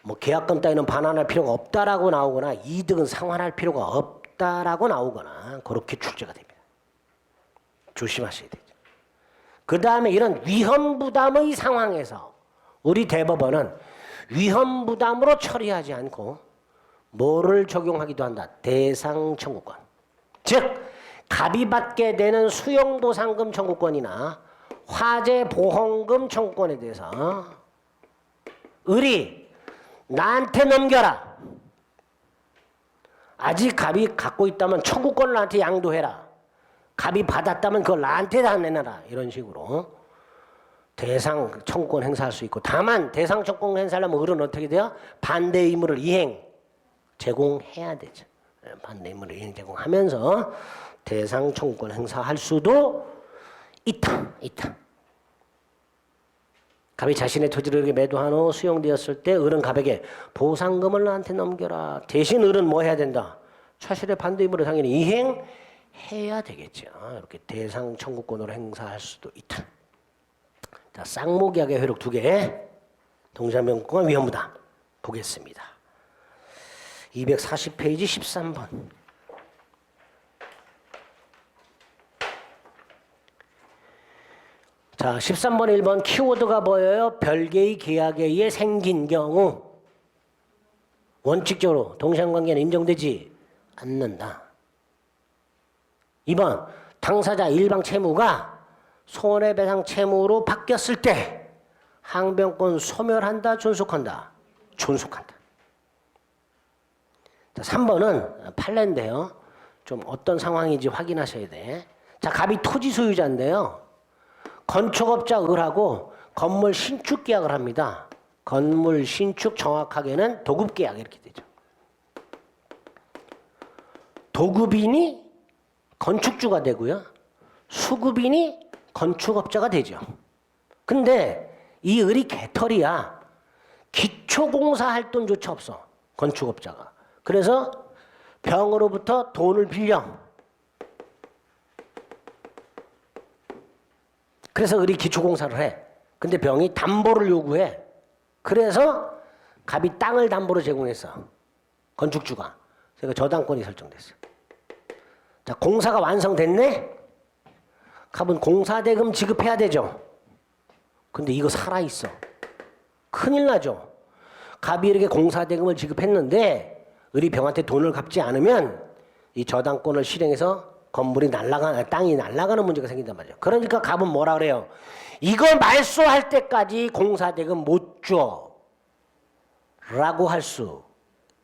뭐 계약금 따위는 반환할 필요가 없다라고 나오거나 이득은 상환할 필요가 없다라고 나오거나 그렇게 출제가 됩니다. 조심하셔야 되죠. 그 다음에 이런 위험부담의 상황에서 우리 대법원은 위험부담으로 처리하지 않고 뭐를 적용하기도 한다? 대상 청구권. 즉 갑이 받게 되는 수용보상금 청구권이나 화재보험금 청구권에 대해서 을이 나한테 넘겨라. 아직 갑이 갖고 있다면 청구권을 나한테 양도해라. 갑이 받았다면 그걸 나한테 다 내놔라. 이런 식으로 대상 청구권 행사할 수 있고, 다만 대상 청구권 행사하려면 을은 어떻게 돼요? 반대 의무를 이행 제공해야 되죠. 반대 의무를 이행 제공하면서 대상 청구권 행사할 수도 있다. 갑이 자신의 토지를 매도한 후 수용되었을 때 을은 갑에게 보상금을 나한테 넘겨라. 대신 을은 뭐 해야 된다? 차실의 반대 의무를 당연히 이행해야 되겠죠. 이렇게 대상 청구권으로 행사할 수도 있다. 자, 쌍모계약의 효력 2개, 동사명권 위험부담 보겠습니다. 240페이지 13번. 자, 13번 1번 키워드가 보여요. 별개의 계약에 의해 생긴 경우 원칙적으로 동시행관계는 인정되지 않는다. 2번 당사자 일방 채무가 손해배상 채무로 바뀌었을 때 항변권 소멸한다, 존속한다? 존속한다. 자, 3번은 판례인데요. 좀 어떤 상황인지 확인하셔야 돼. 자, 갑이 토지 소유자인데요. 건축업자 을하고 건물 신축 계약을 합니다. 건물 신축 정확하게는 도급 계약 이렇게 되죠. 도급인이 건축주가 되고요. 수급인이 건축업자가 되죠. 근데 이 을이 개털이야. 기초공사 할 돈조차 없어. 건축업자가. 그래서 병으로부터 돈을 빌려. 그래서 을이 기초공사를 해. 근데 병이 담보를 요구해. 그래서 갑이 땅을 담보로 제공했어. 건축주가. 그래서 저당권이 설정됐어. 자, 공사가 완성됐네? 갑은 공사대금 지급해야 되죠. 근데 이거 살아있어. 큰일 나죠. 갑이 이렇게 공사대금을 지급했는데 을이 병한테 돈을 갚지 않으면 이 저당권을 실행해서 건물이 땅이 날아가는 문제가 생긴단 말이에요. 그러니까 갑은 뭐라 그래요? 이거 말소할 때까지 공사대금 못 줘. 라고 할 수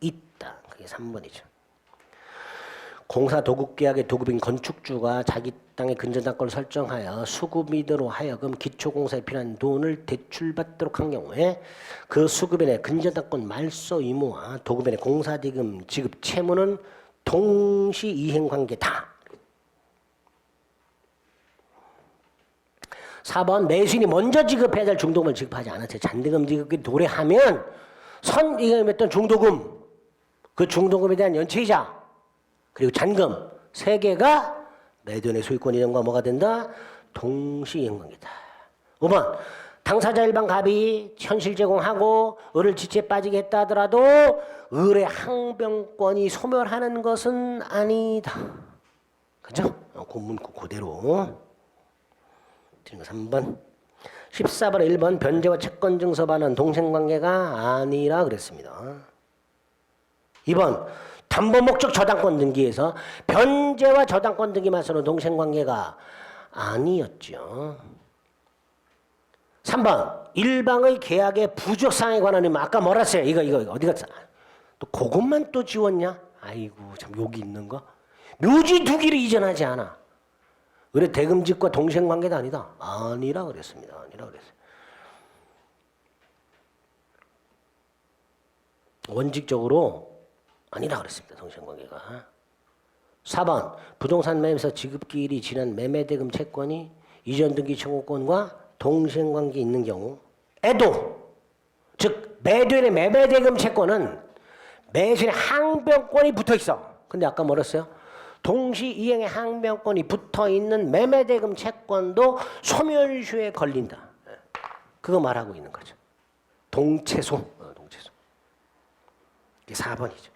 있다. 그게 3번이죠. 공사도급계약의 도급인 건축주가 자기 땅의 근저당권을 설정하여 수급인으로 하여금 기초공사에 필요한 돈을 대출받도록 한 경우에 그 수급인의 근저당권 말소 의무와 도급인의 공사대금 지급 채무는 동시 이행관계다. 4번 매수인이 먼저 지급해야 될 중도금을 지급하지 않았을 때 잔대금 지급이 도래하면 선이금했던 중도금, 그 중도금에 대한 연체이자 그리고 잔금 세 개가 매도인의 소유권 이전과 뭐가 된다? 동시이행관계다. 5번 당사자 일반 갑이 현실 제공하고 을을 지체에 빠지게 했다 하더라도 을의 항변권이 소멸하는 것은 아니다. 그죠? 그 문구 그대로. 3번 14번에 1번 변제와 채권 증서 반환 동생관계가 아니라 그랬습니다. 2번 담보 목적 저당권 등기에서 변제와 저당권 등기만서는 동생관계가 아니었죠. 3번 일방의 계약의 부적사항에 관한 의무. 아까 뭐라 했어요? 이거 어디 갔어? 또 그것만 또 지웠냐? 아이고 참 여기 있는 거. 묘지 두 개를 이전하지 않아. 그래 대금직과 동생관계도 아니다. 아니라 그랬습니다. 아니라 그랬어요. 원칙적으로 아니라 그랬습니다. 동생관계가. 4번 부동산 매매에서 지급기일이 지난 매매대금 채권이 이전 등기 청구권과 동생관계 있는 경우에도 즉 매도인의 매매대금 채권은 매수인의 항변권이 붙어있어. 근데 아까 뭐랬어요? 동시이행의 항변권이 붙어있는 매매대금 채권도 소멸시효에 걸린다. 그거 말하고 있는 거죠. 동체소. 동체소. 이게 4번이죠.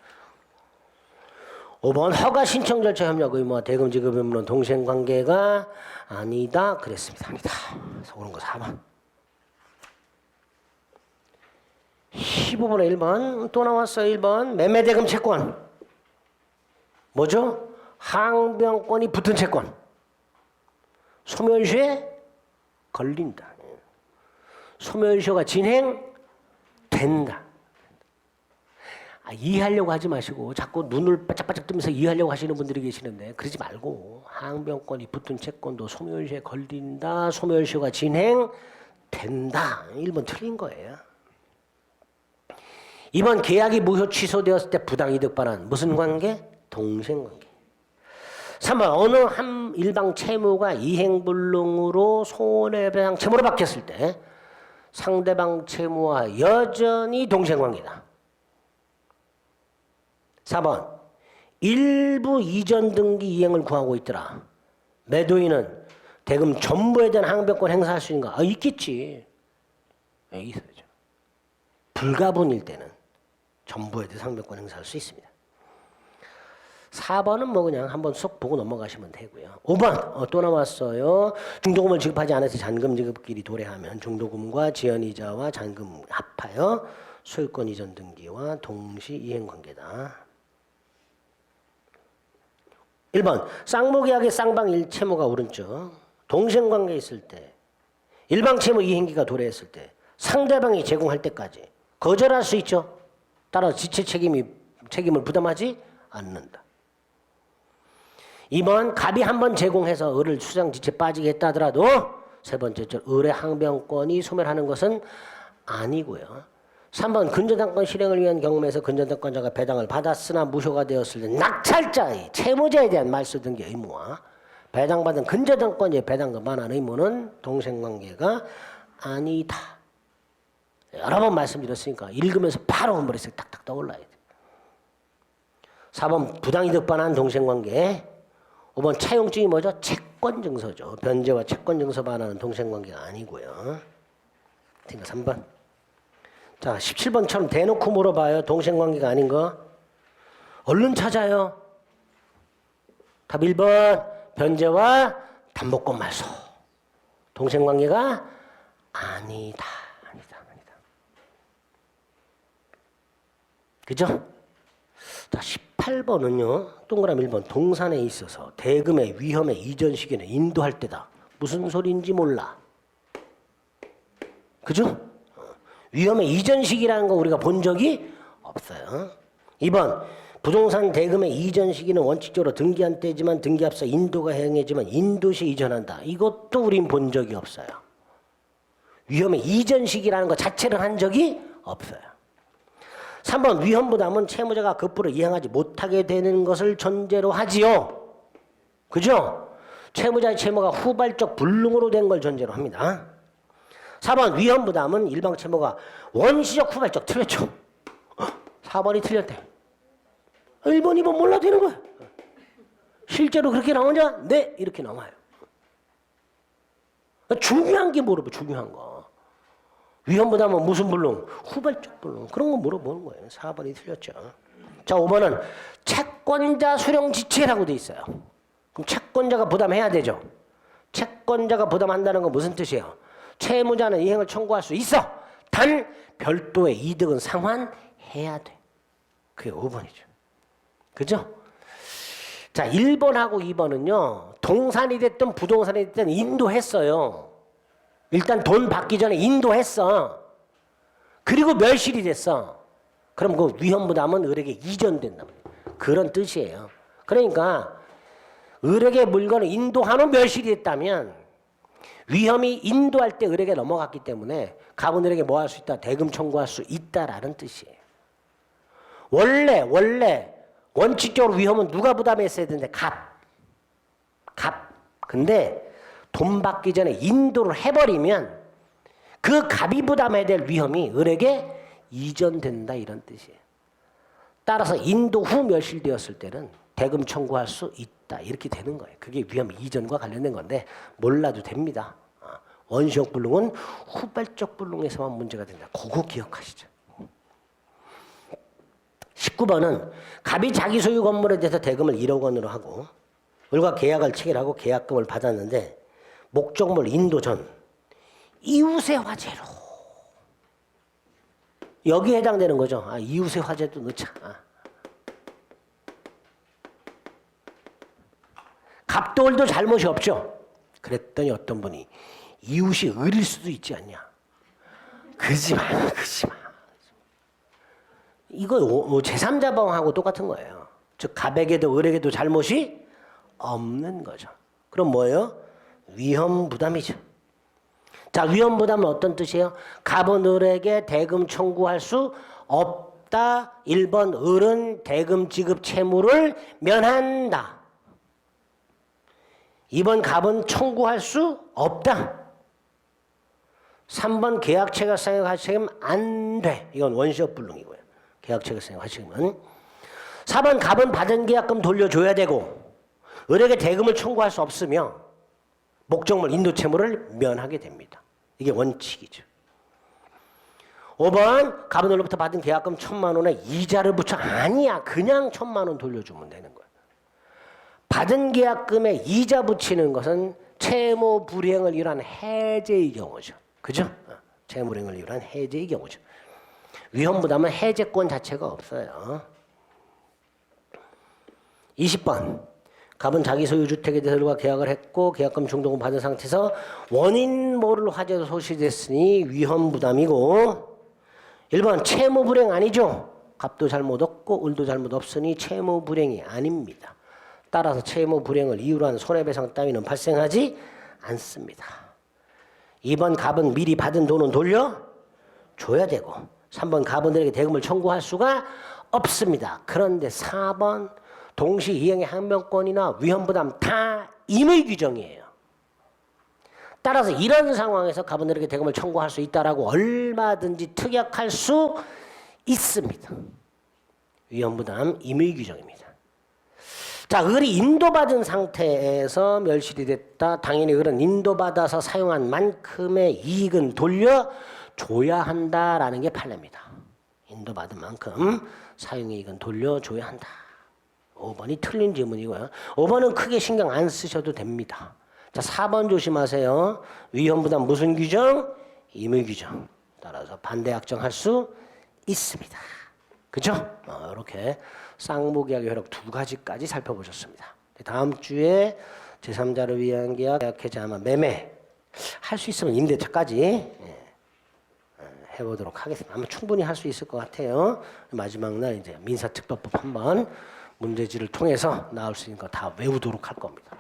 5번 허가 신청 절차 협력 의무와 대금 지급 의무는 동생관계가 아니다 그랬습니다. 아니다. 그래서 옳은 거 4번. 15번에 1번 또 나왔어요. 1번 매매대금 채권. 뭐죠? 항변권이 붙은 채권. 소멸시효에 걸린다. 소멸시효가 진행된다. 이해하려고 하지 마시고 자꾸 눈을 바짝바짝 뜨면서 이해하려고 하시는 분들이 계시는데 그러지 말고 항변권이 붙은 채권도 소멸시효에 걸린다. 소멸시효가 진행된다. 1번 틀린 거예요. 2번 계약이 무효 취소되었을 때 부당이득 반환. 무슨 관계? 동생관계. 3번 어느 한 일방 채무가 이행불능으로 손해배상 채무로 바뀌었을 때 상대방 채무와 여전히 동생관계다. 4번 일부 이전 등기 이행을 구하고 있더라. 매도인은 대금 전부에 대한 항변권 행사할 수 있는가? 있겠지. 있어야죠. 불가분일 때는 전부에 대해서 항변권 행사할 수 있습니다. 4번은 뭐 그냥 한번 쏙 보고 넘어가시면 되고요. 5번 또 나왔어요. 중도금을 지급하지 않아서 잔금 지급기일이 도래하면 중도금과 지연이자와 잔금 합하여 소유권 이전 등기와 동시 이행관계다. 1번 쌍무계약의 쌍방 일채무가 오른쪽 동생관계에 있을 때 일방 채무 이행기가 도래했을 때 상대방이 제공할 때까지 거절할 수 있죠. 따라서 지체 책임을 부담하지 않는다. 2번 갑이 한번 제공해서 을을 수장 지체 빠지게 했다 하더라도 세 번째 을의 항변권이 소멸하는 것은 아니고요. 3번 근저당권 실행을 위한 경우에서 근저당권자가 배당을 받았으나 무효가 되었을 때 낙찰자의 채무자에 대한 말소 등기 의무와 배당받은 근저당권자의 배당금 반환 의무는 동생관계가 아니다. 여러 번 말씀드렸으니까 읽으면서 바로 머릿속에 딱딱 떠올라야 돼. 4번 부당이득 반환 동생관계. 5번 차용증이 뭐죠? 채권증서죠. 변제와 채권증서 반환은 동생관계가 아니고요. 그러니까 3번. 자, 17번처럼 대놓고 물어봐요. 동생관계가 아닌 거. 얼른 찾아요. 답 1번. 변제와 담보권 말소. 동생관계가 아니다. 그죠? 자, 18번은요. 동그라미 1번. 동산에 있어서 대금의 위험의 이전 시기는 인도할 때다. 무슨 소리인지 몰라. 그죠? 위험의 이전 시기라는 거 우리가 본 적이 없어요. 2번. 부동산 대금의 이전 시기는 원칙적으로 등기한 때지만 등기 앞서 인도가 행해지만 인도 시 이전한다. 이것도 우린 본 적이 없어요. 위험의 이전 시기라는 것 자체를 한 적이 없어요. 3번 위험 부담은 채무자가 급부로 이행하지 못하게 되는 것을 전제로 하지요. 그죠? 채무자의 채무가 후발적 불능으로 된 걸 전제로 합니다. 4번 위험부담은 일방 채무가 원시적 후발적 틀렸죠. 4번이 틀렸대. 1번, 2번 몰라도 되는 거야. 실제로 그렇게 나오냐? 네, 이렇게 나와요. 중요한 게 물어봐, 중요한 거. 위험부담은 무슨 불능? 후발적 불능. 그런 거 물어보는 거예요. 4번이 틀렸죠. 자, 5번은 채권자 수령 지체라고 돼 있어요. 그럼 채권자가 부담해야 되죠. 채권자가 부담한다는 건 무슨 뜻이에요? 채무자는 이행을 청구할 수 있어. 단 별도의 이득은 상환해야 돼. 그게 5번이죠. 그죠? 자, 1번하고 2번은요. 동산이 됐든 부동산이 됐든 인도했어요. 일단 돈 받기 전에 인도했어. 그리고 멸실이 됐어. 그럼 그 위험부담은 을에게 이전된다. 그런 뜻이에요. 그러니까 을에게 물건을 인도한 후 멸실이 됐다면 위험이 인도할 때 을에게 넘어갔기 때문에 갑은 을에게 뭐 할 수 있다? 대금 청구할 수 있다라는 뜻이에요. 원래 원칙적으로 위험은 누가 부담했어야 되는데 갑. 근데 돈 받기 전에 인도를 해버리면 그 갑이 부담해야 될 위험이 을에게 이전된다 이런 뜻이에요. 따라서 인도 후 멸실되었을 때는 대금 청구할 수 있다 이렇게 되는 거예요. 그게 위험 이전과 관련된 건데 몰라도 됩니다. 원시적 불능은 후발적 불능에서만 문제가 된다. 그거 기억하시죠. 19번은 갑이 자기 소유 건물에 대해서 대금을 1억 원으로 하고 을과 계약을 체결하고 계약금을 받았는데 목적물 인도 전 이웃의 화재로 여기에 해당되는 거죠. 이웃의 화재도 넣자. 갑도 을도 잘못이 없죠. 그랬더니 어떤 분이 이웃이 을일 수도 있지 않냐. 그러지 마. 이거 제3자 방하고 똑같은 거예요. 즉 갑에게도 을에게도 잘못이 없는 거죠. 그럼 뭐예요? 위험부담이죠. 자, 위험부담은 어떤 뜻이에요? 갑은 을에게 대금 청구할 수 없다. 1번 을은 대금 지급 채무를 면한다. 2번 갑은 청구할 수 없다. 3번 계약체결상의 과실은 안 돼. 이건 원시적 불능이고요. 계약체결상의 과실은. 4번 갑은 받은 계약금 돌려줘야 되고 을에게 대금을 청구할 수 없으며 목적물 인도채무를 면하게 됩니다. 이게 원칙이죠. 5번 갑은 을로부터 받은 계약금 1,000만 원에 이자를 붙여 아니야. 그냥 1,000만 원 돌려주면 되는 거예요. 받은 계약금에 이자 붙이는 것은 채무 불이행을 위한 해제의 경우죠. 그죠? 채무 불이행을 위한 해제의 경우죠. 위험부담은 해제권 자체가 없어요. 20번 갑은 자기 소유 주택에 대해서 을과 계약을 했고 계약금 중도금 받은 상태에서 원인 모를 화재로 소실됐으니 위험부담이고 1번 채무 불이행 아니죠. 갑도 잘못 없고 을도 잘못 없으니 채무 불이행이 아닙니다. 따라서 채무 불이행을 이유로 한 손해배상 따위는 발생하지 않습니다. 2번 갑은 미리 받은 돈은 돌려줘야 되고 3번 갑은 을에게 대금을 청구할 수가 없습니다. 그런데 4번 동시 이행의 항변권이나 위험부담 다 임의 규정이에요. 따라서 이런 상황에서 갑은 을에게 대금을 청구할 수 있다라고 얼마든지 특약할 수 있습니다. 위험부담 임의 규정입니다. 자, 을이 인도받은 상태에서 멸실이 됐다. 당연히 을은 인도받아서 사용한 만큼의 이익은 돌려줘야 한다라는 게 판례입니다. 인도받은 만큼 사용의 이익은 돌려줘야 한다. 5번이 틀린 질문이고요. 5번은 크게 신경 안 쓰셔도 됩니다. 자, 4번 조심하세요. 위험부담 무슨 규정? 임의 규정. 따라서 반대 확정할 수 있습니다. 그죠? 이렇게 쌍무계약의 효력 2가지까지 살펴보셨습니다. 다음 주에 제3자를 위한 계약, 계약해지 아마 매매 할 수 있으면 임대차까지 해보도록 하겠습니다. 아마 충분히 할 수 있을 것 같아요. 마지막 날 이제 민사특별법 한번 문제지를 통해서 나올 수 있는 거 다 외우도록 할 겁니다.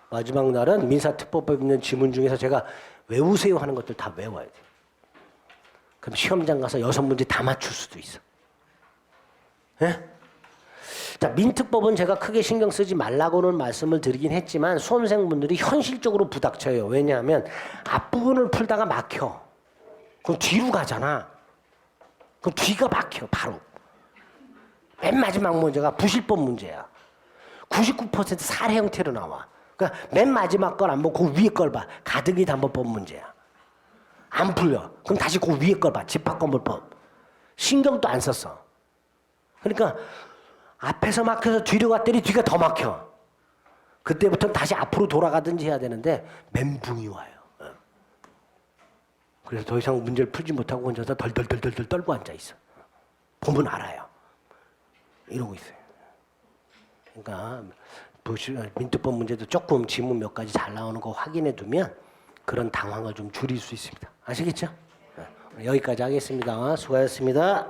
마지막 날은 민사특별법 있는 지문 중에서 제가 외우세요 하는 것들 다 외워야 돼요. 그럼 시험장 가서 6문제 다 맞출 수도 있어. 예? 자, 민특법은 제가 크게 신경 쓰지 말라고는 말씀을 드리긴 했지만 수험생분들이 현실적으로 부닥쳐요. 왜냐하면 앞부분을 풀다가 막혀. 그럼 뒤로 가잖아. 그럼 뒤가 막혀 바로. 맨 마지막 문제가 부실법 문제야. 99% 사례 형태로 나와. 그러니까 맨 마지막 걸 안 보고 그 위에 걸 봐. 가등기 담보법 문제야. 안 풀려. 그럼 다시 그 위에 걸 봐. 집합건물법. 신경도 안 썼어. 그러니까 앞에서 막혀서 뒤로 갔더니 뒤가 더 막혀. 그때부터는 다시 앞으로 돌아가든지 해야 되는데 멘붕이 와요. 그래서 더 이상 문제를 풀지 못하고 혼자서 덜덜덜덜 떨고 앉아 있어. 보면 알아요. 이러고 있어요. 그러니까 민특법 문제도 조금 지문 몇 가지 잘 나오는 거 확인해 두면 그런 당황을 좀 줄일 수 있습니다. 아시겠죠? 여기까지 하겠습니다. 수고하셨습니다.